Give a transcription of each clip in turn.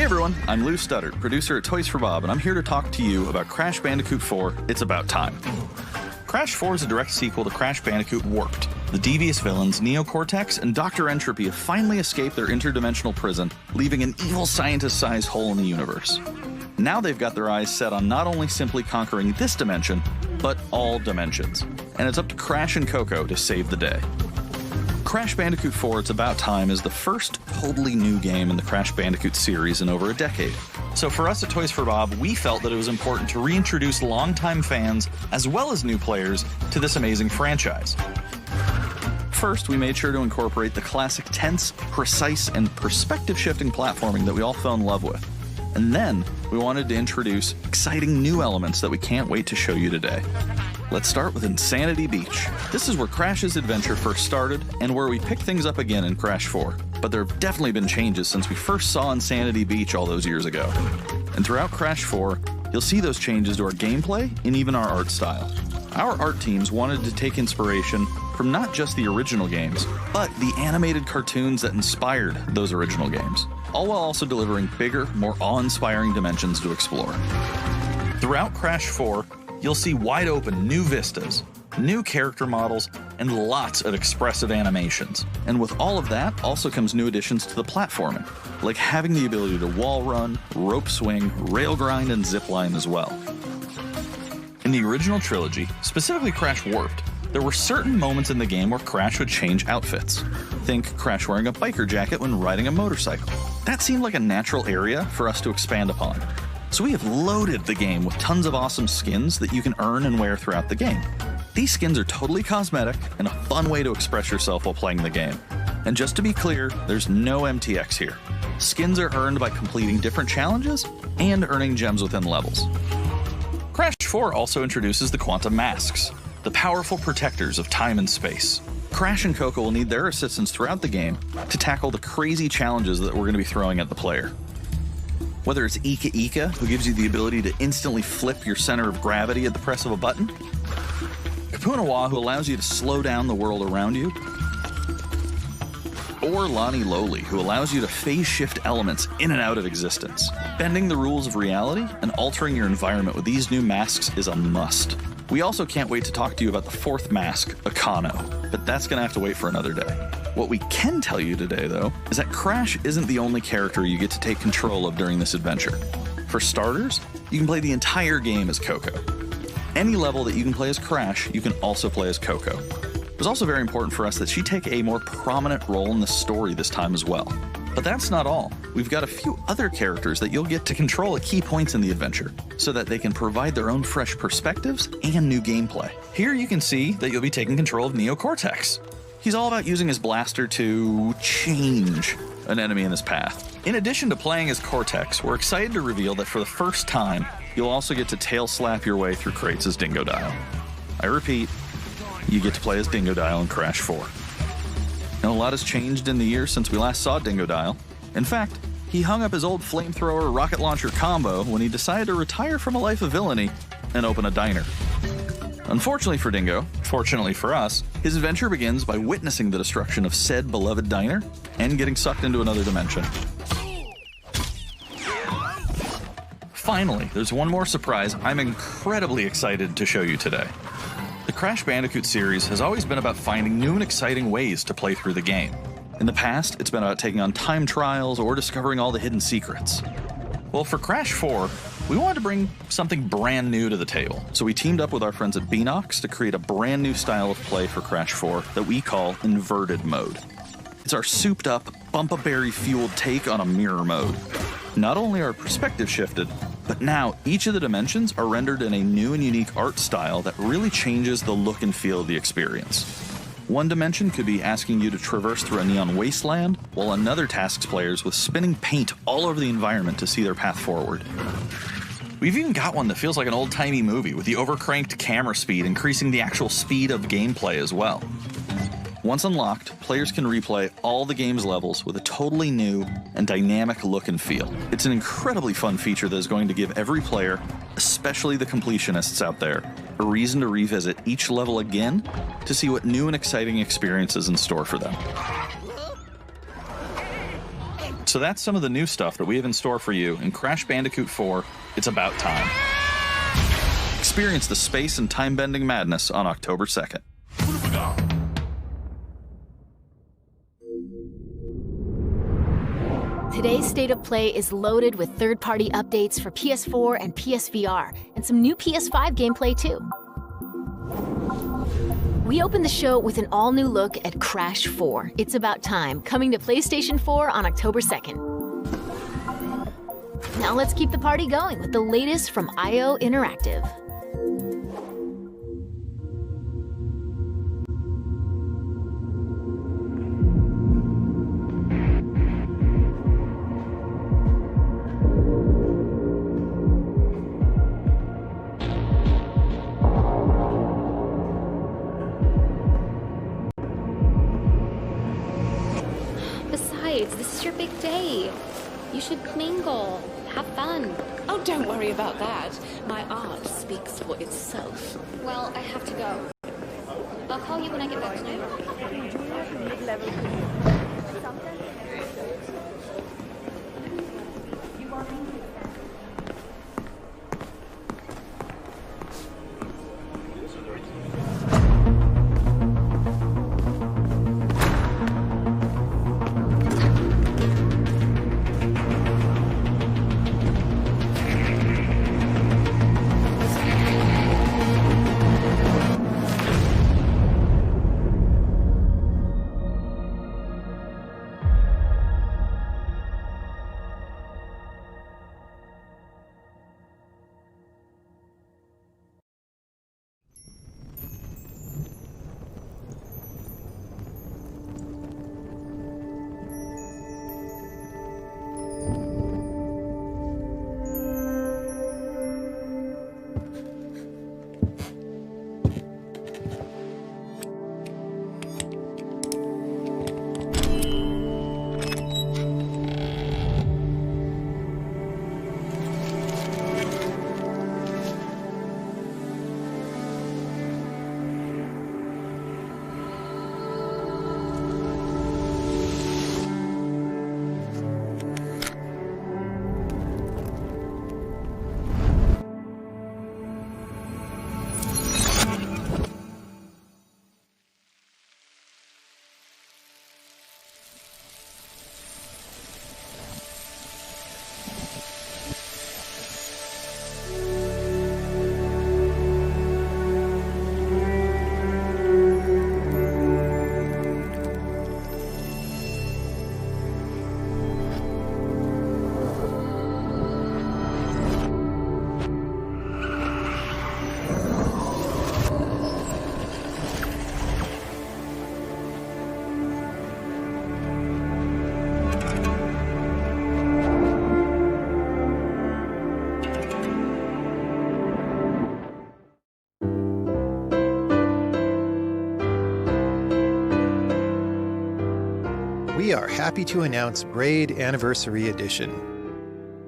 Hey everyone, I'm Lou Studdard, producer at Toys for Bob, and I'm here to talk to you about Crash Bandicoot 4, It's About Time. Crash 4 is a direct sequel to Crash Bandicoot Warped. The devious villains, Neo Cortex and Dr. Entropy, have finally escaped their interdimensional prison, leaving an evil scientist-sized hole in the universe. Now they've got their eyes set on not only simply conquering this dimension, but all dimensions. And it's up to Crash and Coco to save the day. Crash Bandicoot 4 It's About Time is the first totally new game in the Crash Bandicoot series in over a decade. So for us at Toys for Bob, we felt that it was important to reintroduce longtime fans, as well as new players, to this amazing franchise. First, we made sure to incorporate the classic tense, precise, and perspective-shifting platforming that we all fell in love with. And then, we wanted to introduce exciting new elements that we can't wait to show you today. Let's start with Insanity Beach. This is where Crash's adventure first started, and where we pick things up again in Crash 4. But there have definitely been changes since we first saw Insanity Beach all those years ago. And throughout Crash 4, you'll see those changes to our gameplay and even our art style. Our art teams wanted to take inspiration from not just the original games, but the animated cartoons that inspired those original games, all while also delivering bigger, more awe-inspiring dimensions to explore. Throughout Crash 4, you'll see wide-open new vistas, new character models, and lots of expressive animations. And with all of that also comes new additions to the platforming, like having the ability to wall run, rope swing, rail grind, and zipline as well. In the original trilogy, specifically Crash Warped, there were certain moments in the game where Crash would change outfits. Think Crash wearing a biker jacket when riding a motorcycle. That seemed like a natural area for us to expand upon. So we have loaded the game with tons of awesome skins that you can earn and wear throughout the game. These skins are totally cosmetic and a fun way to express yourself while playing the game. And just to be clear, there's no MTX here. Skins are earned by completing different challenges and earning gems within levels. Crash 4 also introduces the Quantum Masks, the powerful protectors of time and space. Crash and Coco will need their assistance throughout the game to tackle the crazy challenges that we're going to be throwing at the player. Whether it's Ika Ika, who gives you the ability to instantly flip your center of gravity at the press of a button, Kapunawa, who allows you to slow down the world around you, or Lani Loli, who allows you to phase shift elements in and out of existence. Bending the rules of reality and altering your environment with these new masks is a must. We also can't wait to talk to you about the fourth mask, Akano, but that's going to have to wait for another day. What we can tell you today, though, is that Crash isn't the only character you get to take control of during this adventure. For starters, you can play the entire game as Coco. Any level that you can play as Crash, you can also play as Coco. It was also very important for us that she take a more prominent role in the story this time as well. But that's not all. We've got a few other characters that you'll get to control at key points in the adventure, so that they can provide their own fresh perspectives and new gameplay. Here you can see that you'll be taking control of Neo Cortex. He's all about using his blaster to change an enemy in his path. In addition to playing as Cortex, we're excited to reveal that for the first time, you'll also get to tail slap your way through crates as Dingodile. I repeat, you get to play as Dingodile in Crash 4. Now, a lot has changed in the years since we last saw Dingodile. In fact, he hung up his old flamethrower rocket launcher combo when he decided to retire from a life of villainy and open a diner. Unfortunately for Dingo, fortunately for us, his adventure begins by witnessing the destruction of said beloved diner and getting sucked into another dimension. Finally, there's one more surprise I'm incredibly excited to show you today. The Crash Bandicoot series has always been about finding new and exciting ways to play through the game. In the past, it's been about taking on time trials or discovering all the hidden secrets. Well, for Crash 4, we wanted to bring something brand new to the table, so we teamed up with our friends at Beanox to create a brand new style of play for Crash 4 that we call Inverted Mode. It's our souped-up, bump-a-berry-fueled take on a mirror mode. Not only are perspective shifted, but now each of the dimensions are rendered in a new and unique art style that really changes the look and feel of the experience. One dimension could be asking you to traverse through a neon wasteland, while another tasks players with spinning paint all over the environment to see their path forward. We've even got one that feels like an old-timey movie, with the overcranked camera speed increasing the actual speed of gameplay as well. Once unlocked, players can replay all the game's levels with a totally new and dynamic look and feel. It's an incredibly fun feature that is going to give every player, especially the completionists out there, a reason to revisit each level again to see what new and exciting experiences in store for them. So that's some of the new stuff that we have in store for you in Crash Bandicoot 4, It's About Time. Experience the space and time-bending madness on October 2nd. Today's State of Play is loaded with third-party updates for PS4 and PSVR, and some new PS5 gameplay too. We open the show with an all-new look at Crash 4, It's About Time, coming to PlayStation 4 on October 2nd. Now let's keep the party going with the latest from IO Interactive. This is your big day. You should mingle, have fun. Oh, don't worry about that. My art speaks for itself. Well, I have to go. I'll call you when I get back to New York. We are happy to announce Braid Anniversary Edition.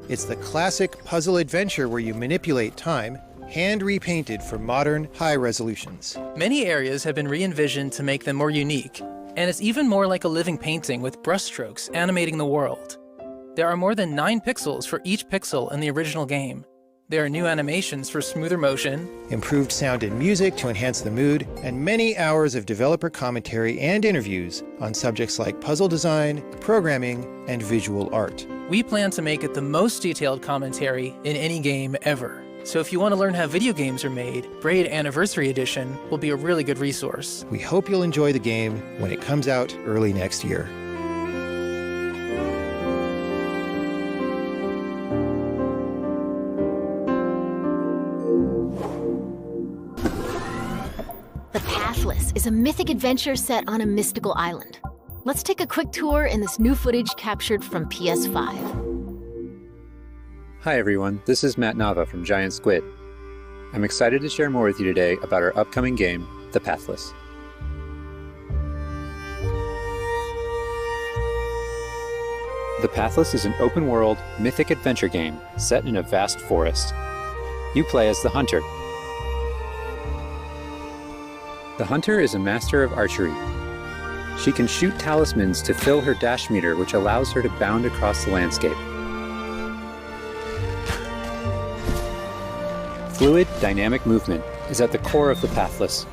It's the classic puzzle adventure where you manipulate time, hand repainted for modern, high resolutions. Many areas have been re-envisioned to make them more unique, and it's even more like a living painting with brushstrokes animating the world. There are more than 9 pixels for each pixel in the original game. There are new animations for smoother motion, improved sound and music to enhance the mood, and many hours of developer commentary and interviews on subjects like puzzle design, programming, and visual art. We plan to make it the most detailed commentary in any game ever. So if you want to learn how video games are made, Braid Anniversary Edition will be a really good resource. We hope you'll enjoy the game when it comes out early next year. The Pathless is a mythic adventure set on a mystical island. Let's take a quick tour in this new footage captured from PS5. Hi everyone, this is Matt Nava from Giant Squid. I'm excited to share more with you today about our upcoming game, The Pathless. The Pathless is an open-world, mythic adventure game set in a vast forest. You play as the Hunter. The Hunter is a master of archery. She can shoot talismans to fill her dash meter, which allows her to bound across the landscape. Fluid, dynamic movement is at the core of the Pathless,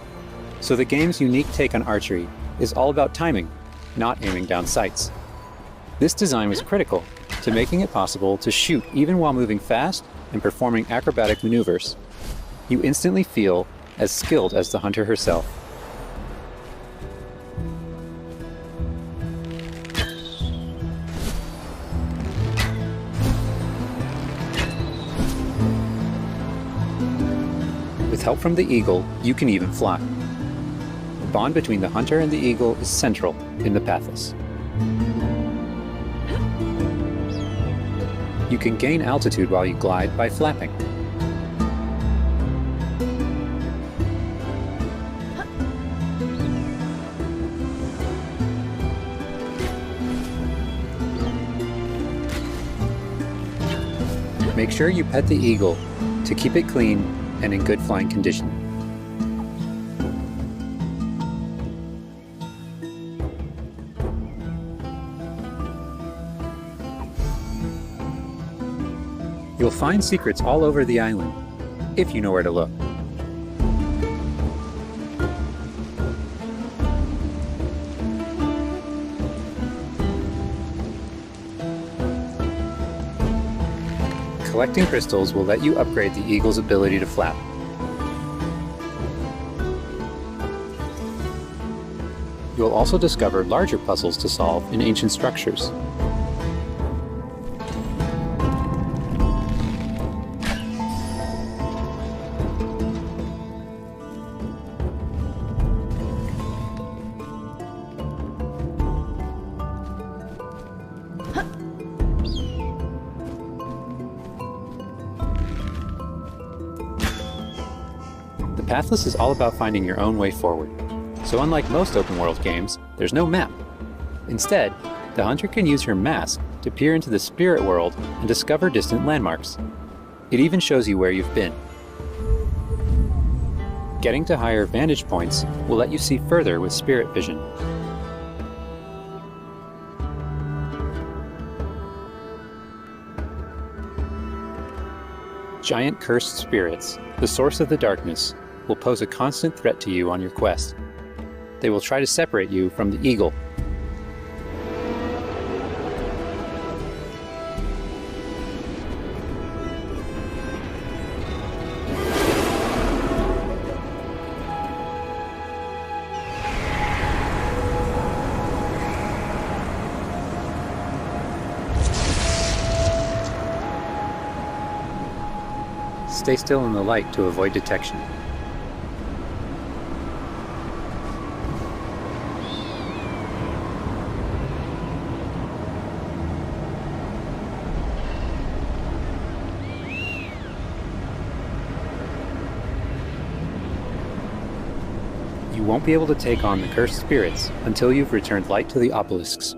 so the game's unique take on archery is all about timing, not aiming down sights. This design was critical to making it possible to shoot even while moving fast and performing acrobatic maneuvers. You instantly feel as skilled as the hunter herself. With help from the eagle, you can even fly. The bond between the hunter and the eagle is central in the Pathless. You can gain altitude while you glide by flapping. Make sure you pet the eagle to keep it clean and in good flying condition. You'll find secrets all over the island, if you know where to look. Collecting crystals will let you upgrade the eagle's ability to flap. You'll also discover larger puzzles to solve in ancient structures. The Pathless is all about finding your own way forward. So unlike most open-world games, there's no map. Instead, the hunter can use her mask to peer into the spirit world and discover distant landmarks. It even shows you where you've been. Getting to higher vantage points will let you see further with spirit vision. Giant cursed spirits, the source of the darkness, will pose a constant threat to you on your quest. They will try to separate you from the eagle. Stay still in the light to avoid detection. You won't be able to take on the cursed spirits until you've returned light to the obelisks.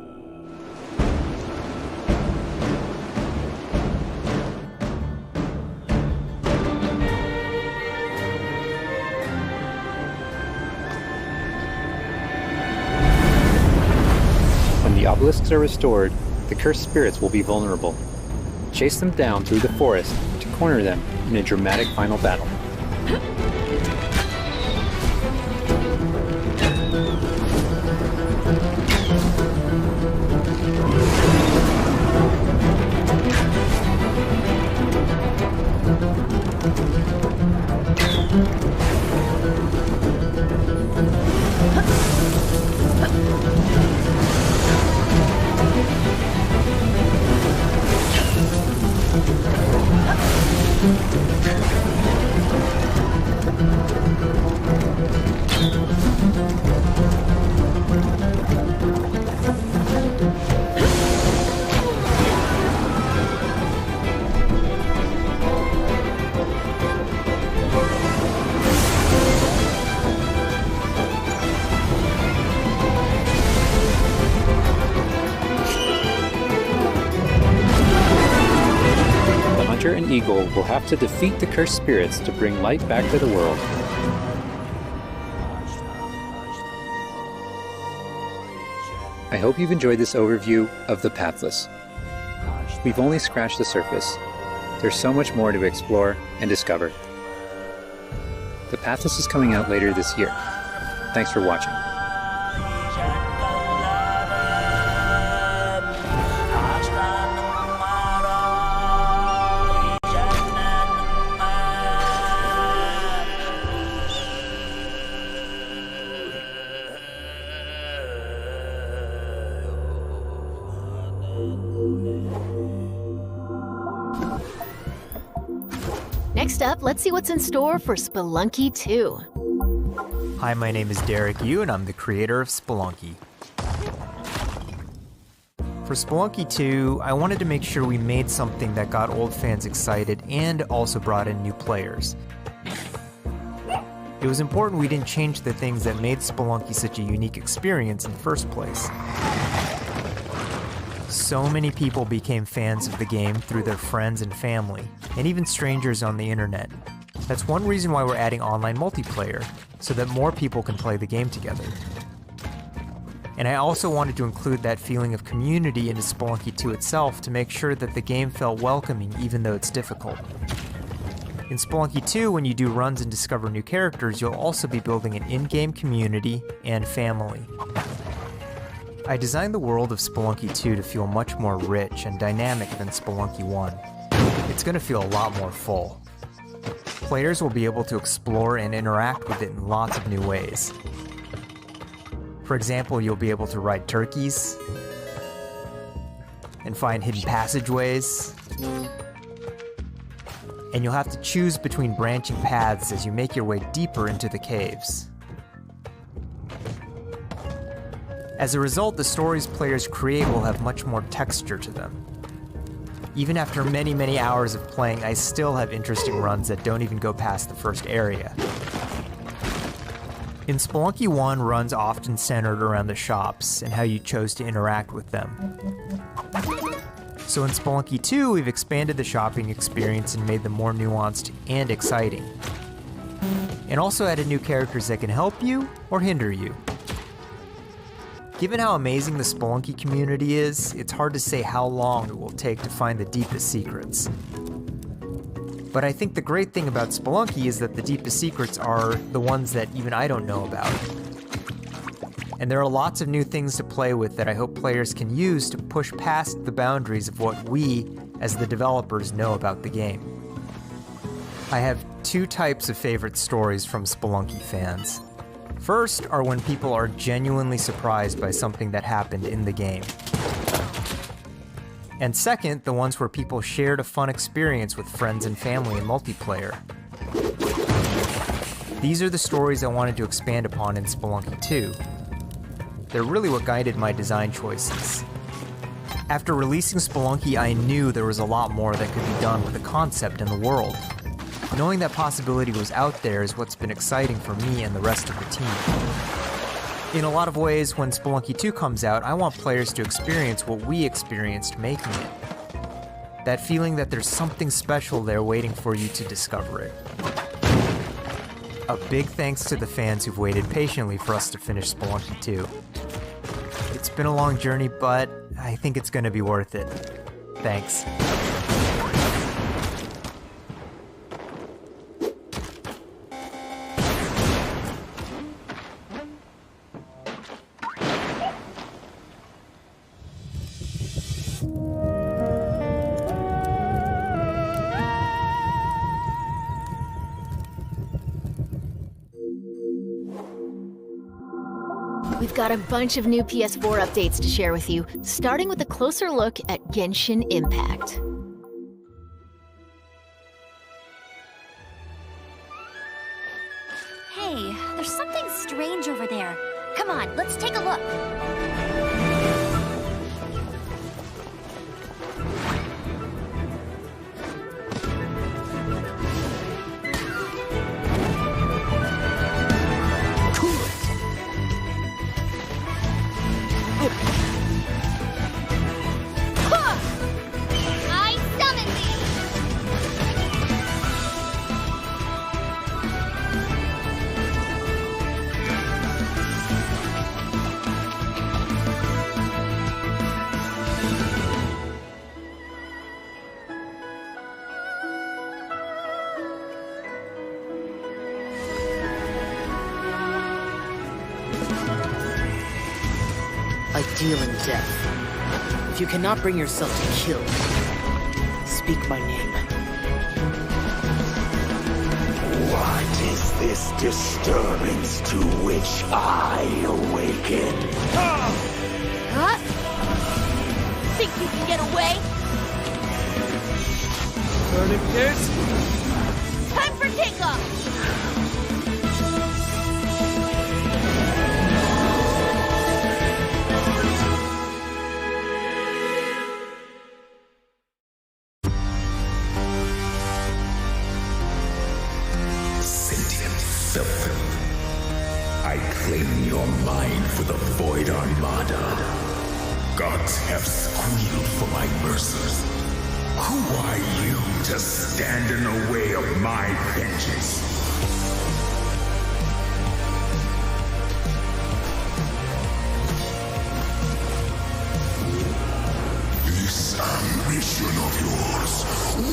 When the obelisks are restored, the cursed spirits will be vulnerable. Chase them down through the forest to corner them in a dramatic final battle. And Eagle will have to defeat the cursed spirits to bring light back to the world. I hope you've enjoyed this overview of the Pathless. We've only scratched the surface. There's so much more to explore and discover. The Pathless is coming out later this year. Thanks for watching. Next up, let's see what's in store for Spelunky 2. Hi, my name is Derek Yu, and I'm the creator of Spelunky. For Spelunky 2, I wanted to make sure we made something that got old fans excited and also brought in new players. It was important we didn't change the things that made Spelunky such a unique experience in the first place. So many people became fans of the game through their friends and family, and even strangers on the internet. That's one reason why we're adding online multiplayer, so that more people can play the game together. And I also wanted to include that feeling of community into Spelunky 2 itself to make sure that the game felt welcoming even though it's difficult. In Spelunky 2, when you do runs and discover new characters, you'll also be building an in-game community and family. I designed the world of Spelunky 2 to feel much more rich and dynamic than Spelunky 1. It's going to feel a lot more full. Players will be able to explore and interact with it in lots of new ways. For example, you'll be able to ride turkeys, and find hidden passageways, and you'll have to choose between branching paths as you make your way deeper into the caves. As a result, the stories players create will have much more texture to them. Even after many, many hours of playing, I still have interesting runs that don't even go past the first area. In Spelunky 1, runs often centered around the shops and how you chose to interact with them. So in Spelunky 2, we've expanded the shopping experience and made them more nuanced and exciting. And also added new characters that can help you or hinder you. Given how amazing the Spelunky community is, it's hard to say how long it will take to find the deepest secrets. But I think the great thing about Spelunky is that the deepest secrets are the ones that even I don't know about. And there are lots of new things to play with that I hope players can use to push past the boundaries of what we, as the developers, know about the game. I have two types of favorite stories from Spelunky fans. First are when people are genuinely surprised by something that happened in the game. And second, the ones where people shared a fun experience with friends and family in multiplayer. These are the stories I wanted to expand upon in Spelunky 2. They're really what guided my design choices. After releasing Spelunky, I knew there was a lot more that could be done with the concept and the world. Knowing that possibility was out there is what's been exciting for me and the rest of the team. In a lot of ways, when Spelunky 2 comes out, I want players to experience what we experienced making it. That feeling that there's something special there waiting for you to discover it. A big thanks to the fans who've waited patiently for us to finish Spelunky 2. It's been a long journey, but I think it's going to be worth it. Thanks. We've got a bunch of new PS4 updates to share with you, starting with a closer look at Genshin Impact. Hey, there's something strange over there. Come on, let's take a look. I summon thee! I deal in death. If you cannot bring yourself to kill, speak my name. What is this disturbance to which I awaken? Huh? Think you can get away? Burning this? Time for takeoff! Sentient filth. I claim your mind for the Void Armada. Gods have squealed for my mercies. Who are you to stand in the way of my vengeance? This ambition of yours,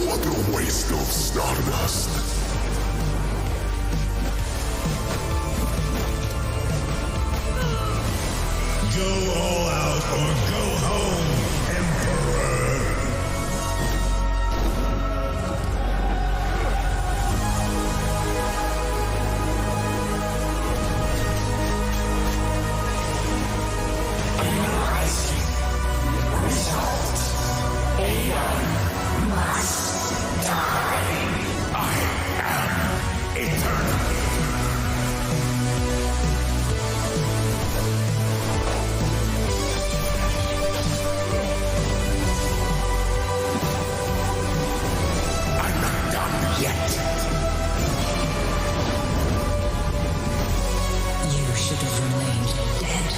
what a waste of stardust. Go all out or go home, Emperor! Result. Aeon must die. I am eternal. You should have remained dead.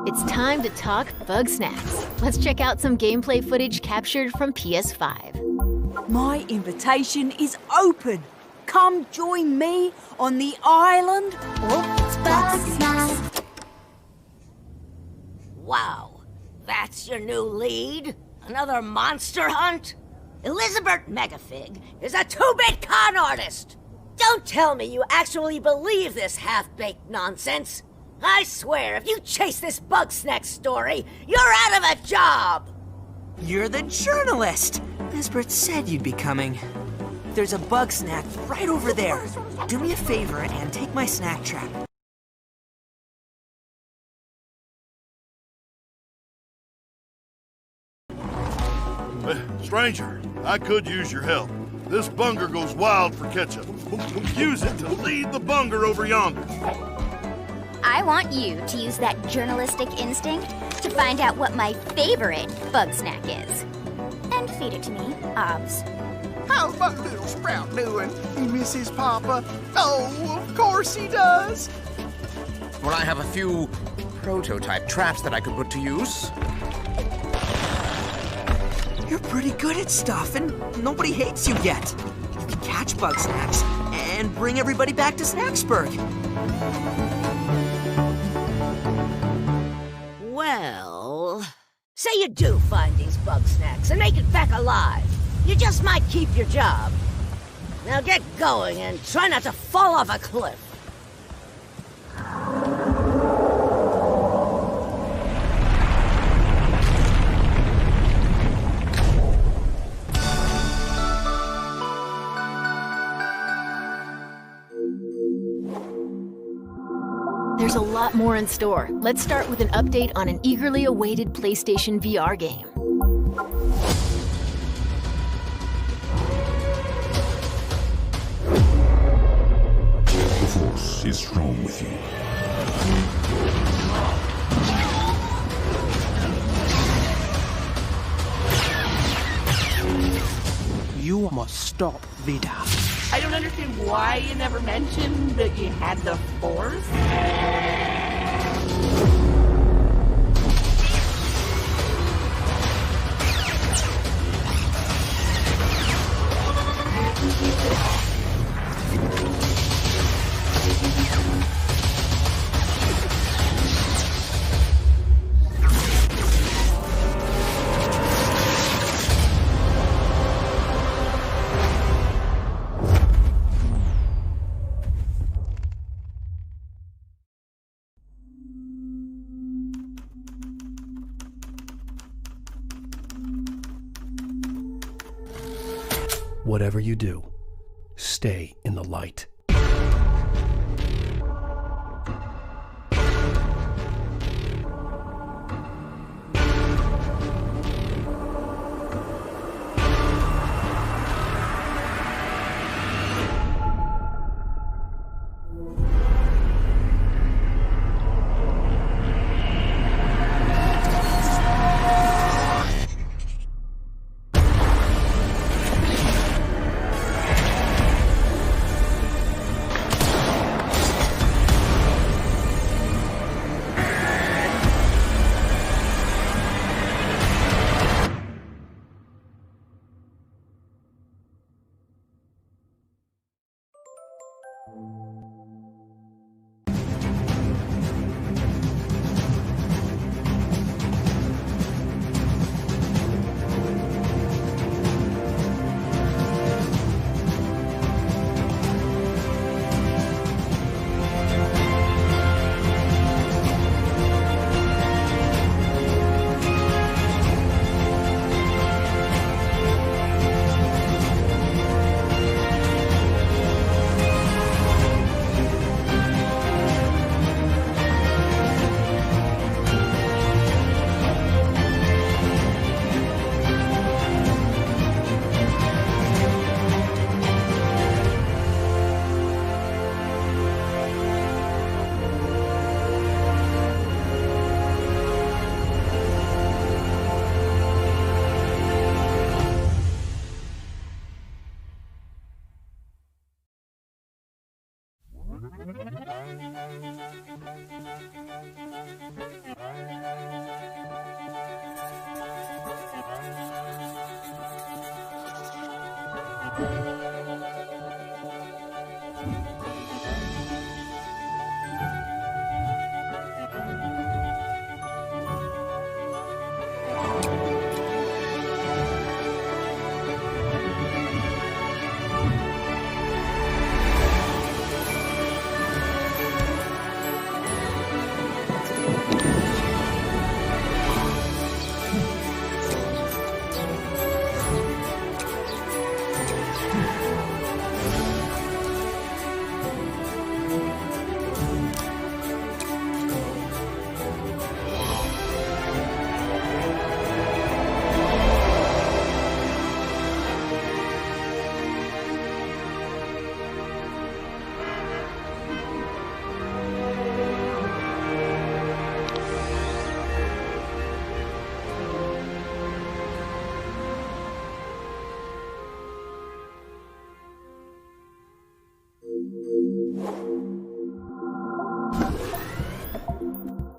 It's time to talk Bug Snacks. Let's check out some gameplay footage captured from PS5. My invitation is open. Come join me on the island of Bug Snacks. Wow, that's your new lead? Another monster hunt? Elizabeth Megafig is a 2-bit con artist! Don't tell me you actually believe this half-baked nonsense! I swear, if you chase this Bugsnax story, you're out of a job! You're the journalist! Lisbeth said you'd be coming. There's a bug snack right over there. Do me a favor and take my snack trap. Stranger, I could use your help. This bunger goes wild for ketchup. Use it to lead the bunger over yonder. I want you to use that journalistic instinct to find out what my favorite bug snack is. And feed it to me, obs. How's my little sprout doing? He misses Papa? Oh, of course he does. Well, I have a few prototype traps that I could put to use. You're pretty good at stuff, and nobody hates you yet. You can catch bug snacks and bring everybody back to Snacksburg. Well, say you do find these bug snacks and make it back alive. You just might keep your job. Now get going and try not to fall off a cliff. There's a lot more in store. Let's start with an update on an eagerly awaited PlayStation VR game. The Force is strong with you. You must stop Vida. I don't understand why you never mentioned that you had the Force. Whatever you do, stay in the light.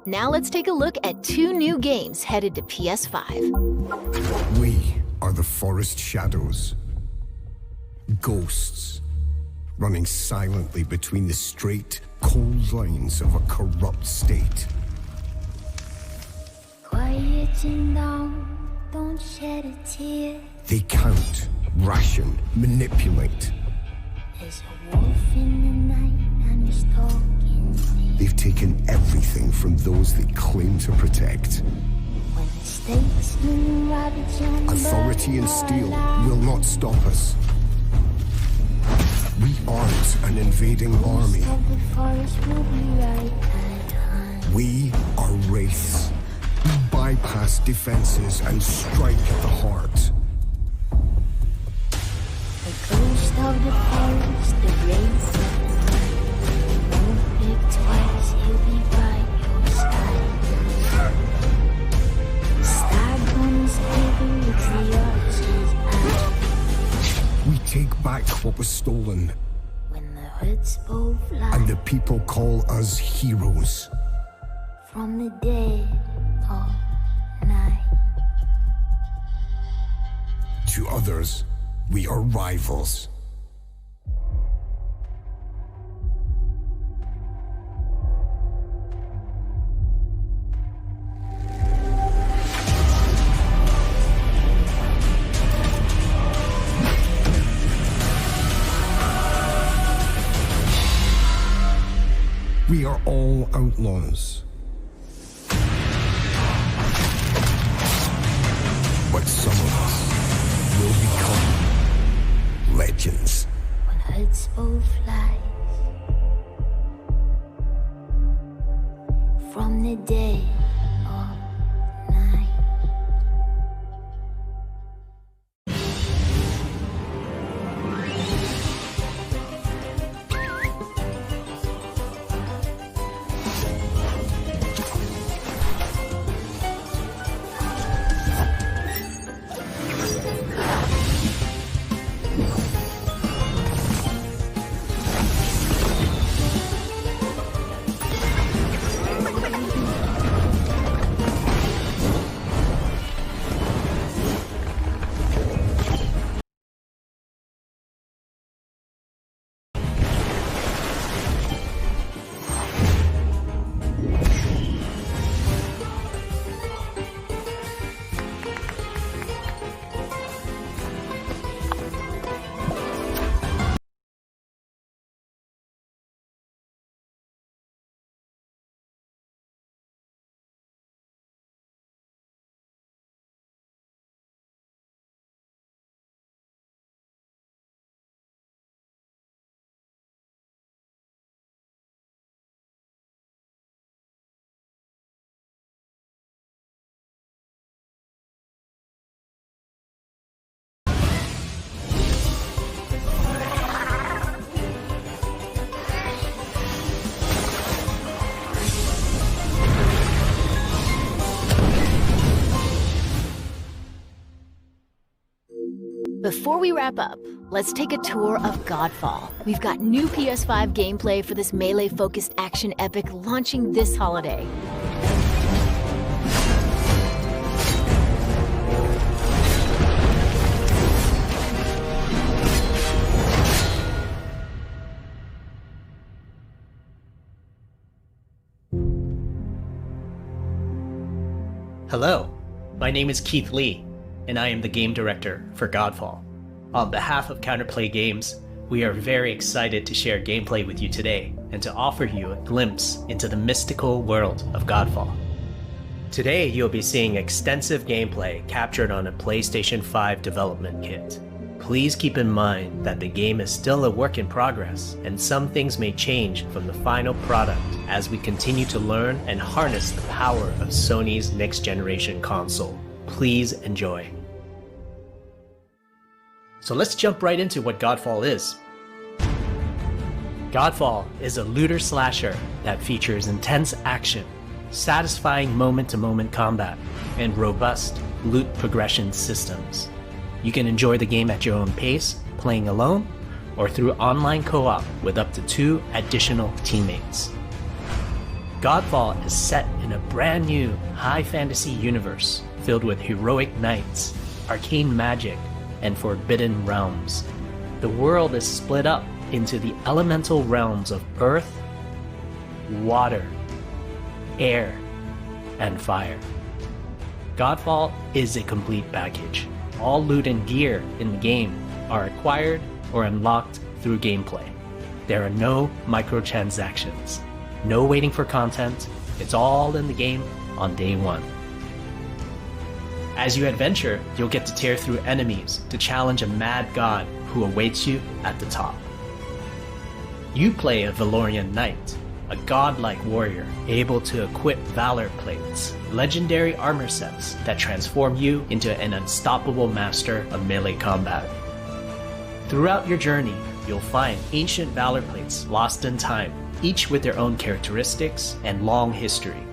Now let's take a look at 2 new games headed to PS5. We are the forest shadows. Ghosts, running silently between the straight, cold lines of a corrupt state. don't shed a tear. They count, ration, manipulate. There's a wolf in the night and he's talking to me. They've taken everything from those they claim to protect. When the stakes loom ravage on Authority and steel will not stop us. We aren't an invading army. of the forest will be right at hand. We are wraiths. We bypass defenses and strike at the heart. The ghost of the forest, the wraith of the night. Won't think twice, he'll be by your side. Stag on his quiver, it's the archer's eye. We take back what was stolen, When the hoods both fly and the people call us heroes. from the dead of night. To others, we are rivals. We are all outlaws. But some of us will become legends. When hoods both fly from the dead of night. Before we wrap up, let's take a tour of Godfall. We've got new PS5 gameplay for this melee-focused action epic launching this holiday. Hello, my name is Keith Lee, and I am the game director for Godfall. On behalf of Counterplay Games, we are very excited to share gameplay with you today and to offer you a glimpse into the mystical world of Godfall. Today, you'll be seeing extensive gameplay captured on a PlayStation 5 development kit. Please keep in mind that the game is still a work in progress, and some things may change from the final product as we continue to learn and harness the power of Sony's next-generation console. Please enjoy. So let's jump right into what Godfall is. Godfall is a looter slasher that features intense action, satisfying moment-to-moment combat, and robust loot progression systems. You can enjoy the game at your own pace, playing alone, or through online co-op with up to 2 additional teammates. Godfall is set in a brand new high fantasy universe filled with heroic knights, arcane magic, and forbidden realms. The world is split up into the elemental realms of earth, water, air, and fire. Godfall is a complete package. All loot and gear in the game are acquired or unlocked through gameplay. There are no microtransactions, no waiting for content. It's all in the game on day one. As you adventure, you'll get to tear through enemies to challenge a mad god who awaits you at the top. You play a Valorian knight, a godlike warrior able to equip valor plates, legendary armor sets that transform you into an unstoppable master of melee combat. Throughout your journey, you'll find ancient valor plates lost in time, each with their own characteristics and long history.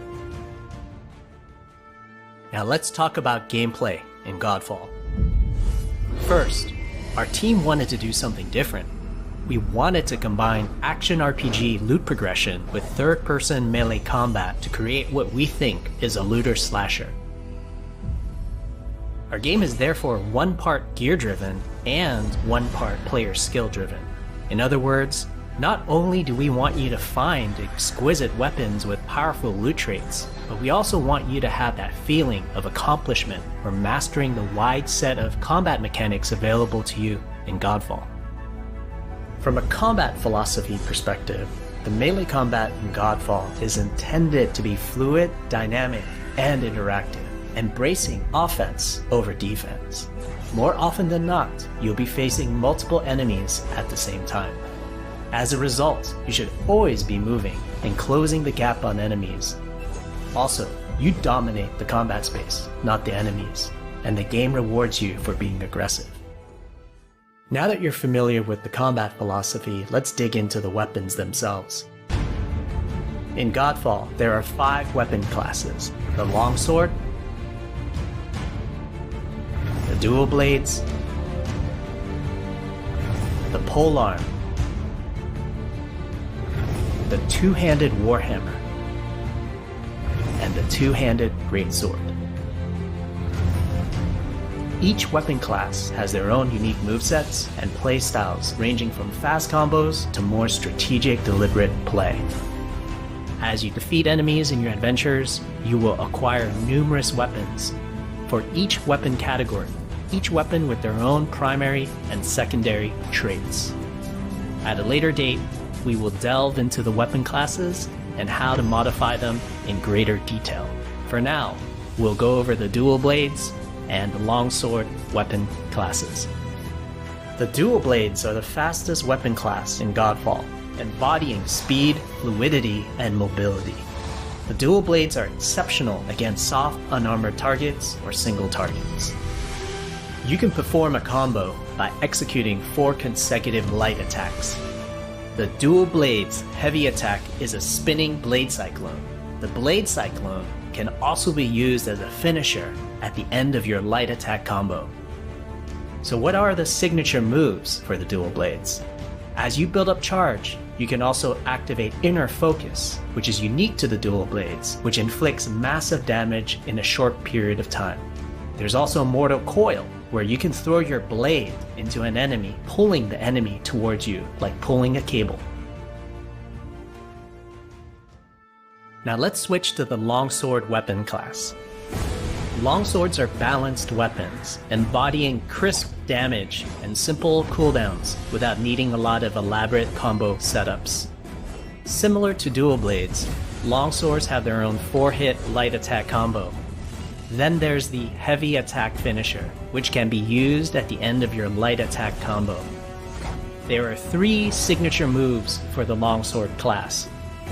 Now let's talk about gameplay in Godfall. First, our team wanted to do something different. We wanted to combine action RPG loot progression with third-person melee combat to create what we think is a looter slasher. Our game is therefore one part gear-driven and one part player skill-driven. In other words, not only do we want you to find exquisite weapons with powerful loot traits, but we also want you to have that feeling of accomplishment or mastering the wide set of combat mechanics available to you in Godfall. From a combat philosophy perspective, the melee combat in Godfall is intended to be fluid, dynamic, and interactive, embracing offense over defense. More often than not, you'll be facing multiple enemies at the same time. As a result, you should always be moving and closing the gap on enemies. Also, you dominate the combat space, not the enemies, and the game rewards you for being aggressive. Now that you're familiar with the combat philosophy, let's dig into the weapons themselves. In Godfall, there are 5 weapon classes: the longsword, the dual blades, the polearm, the two-handed warhammer, and the two-handed greatsword. Each weapon class has their own unique movesets and playstyles, ranging from fast combos to more strategic, deliberate play. As you defeat enemies in your adventures, you will acquire numerous weapons. For each weapon category, each weapon with their own primary and secondary traits. At a later date, we will delve into the weapon classes and how to modify them in greater detail. For now, we'll go over the dual blades and the longsword weapon classes. The dual blades are the fastest weapon class in Godfall, embodying speed, fluidity, and mobility. The dual blades are exceptional against soft, unarmored targets or single targets. You can perform a combo by executing 4 consecutive light attacks. The dual blades heavy attack is a spinning blade cyclone. The blade cyclone can also be used as a finisher at the end of your light attack combo. So what are the signature moves for the dual blades? As you build up charge, you can also activate Inner Focus, which is unique to the dual blades, which inflicts massive damage in a short period of time. There's also Mortal Coil, where you can throw your blade into an enemy, pulling the enemy towards you like pulling a cable. Now let's switch to the longsword weapon class. Longswords are balanced weapons, embodying crisp damage and simple cooldowns without needing a lot of elaborate combo setups. Similar to dual blades, longswords have their own 4-hit light attack combo. Then there's the heavy attack finisher, which can be used at the end of your light attack combo. There are 3 signature moves for the longsword class.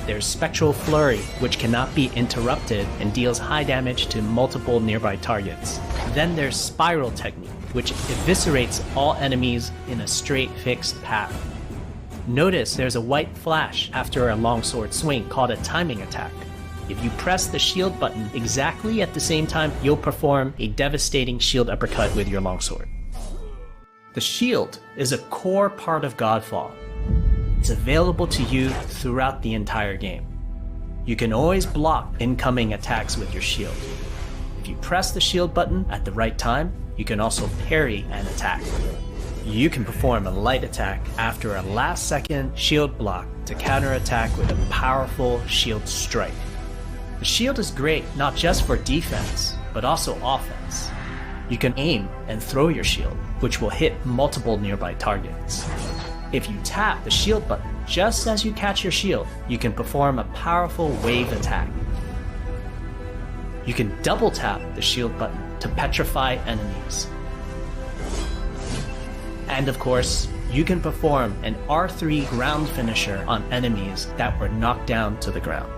There's Spectral Flurry, which cannot be interrupted and deals high damage to multiple nearby targets. Then there's Spiral Technique, which eviscerates all enemies in a straight fixed path. Notice there's a white flash after a longsword swing called a timing attack. If you press the shield button exactly at the same time, you'll perform a devastating shield uppercut with your longsword. The shield is a core part of Godfall. It's available to you throughout the entire game. You can always block incoming attacks with your shield. If you press the shield button at the right time, you can also parry an attack. You can perform a light attack after a last-second shield block to counterattack with a powerful shield strike. The shield is great not just for defense, but but also offense. You can aim and throw your shield, which will hit multiple nearby targets. If you tap the shield button just as you catch your shield, you can perform a powerful wave attack. You can double tap the shield button to petrify enemies. And of course, you can perform an R3 ground finisher on enemies that were knocked down to the ground.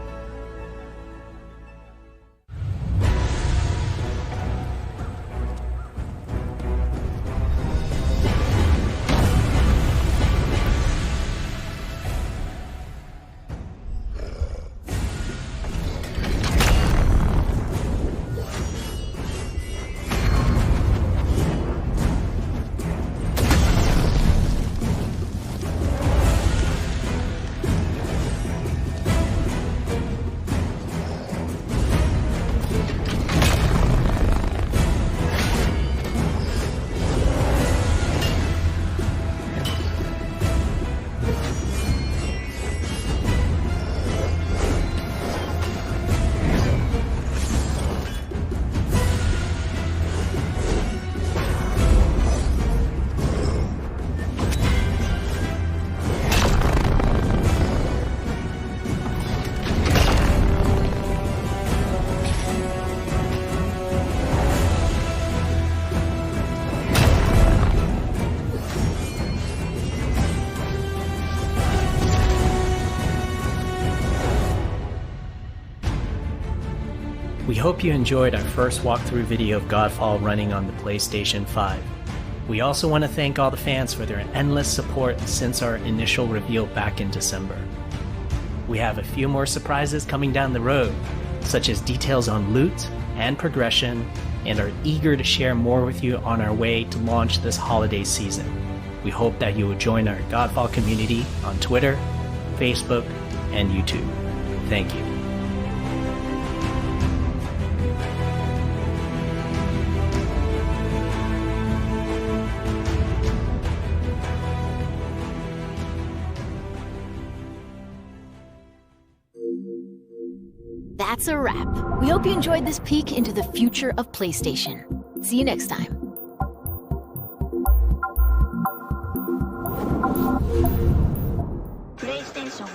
We hope you enjoyed our first walkthrough video of Godfall running on the PlayStation 5. We also want to thank all the fans for their endless support since our initial reveal back in December. We have a few more surprises coming down the road, such as details on loot and progression, and are eager to share more with you on our way to launch this holiday season. We hope that you will join our Godfall community on Twitter, Facebook, and YouTube. Thank you. That's a wrap. We hope you enjoyed this peek into the future of PlayStation. See you next time. PlayStation